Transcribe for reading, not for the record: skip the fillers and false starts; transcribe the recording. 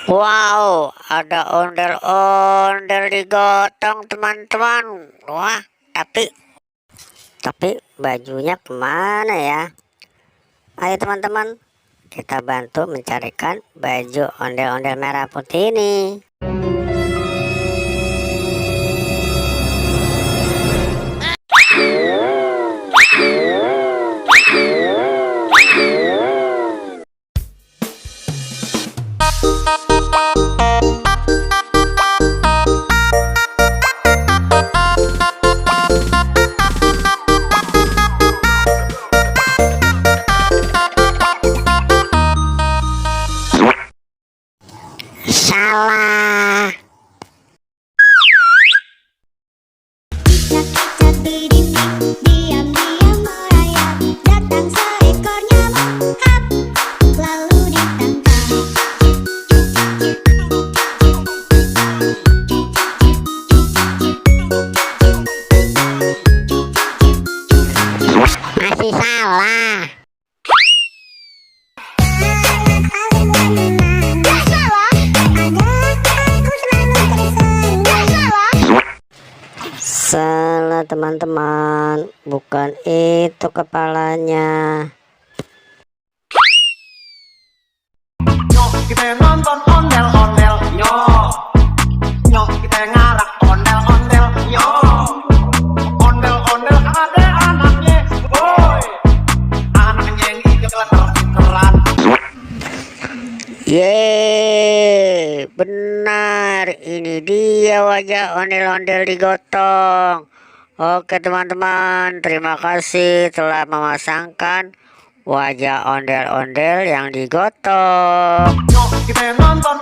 Wow, ada ondel-ondel digotong teman-teman. Wah, tapi bajunya kemana ya? Ayo teman-teman, kita bantu mencarikan baju ondel-ondel merah putih ini. Salah. Cicak-cicak di dinding, diam-diam merayap. Datang seekor nyamuk, hap, lalu ditangkap. Masih salah. Salah teman-teman, bukan itu kepalanya. Nyok kita nonton ondel-ondel, nyok. Nyok kita ngarak ondel-ondel, nyok. Ondel-ondel ada anaknya, boy. Anaknya yang hijau kelar-kelar. Yeay, benar, ini dia wajah ondel-ondel digotong. Oke teman-teman, terima kasih telah memasangkan wajah ondel-ondel yang digotong. Nyok kita nonton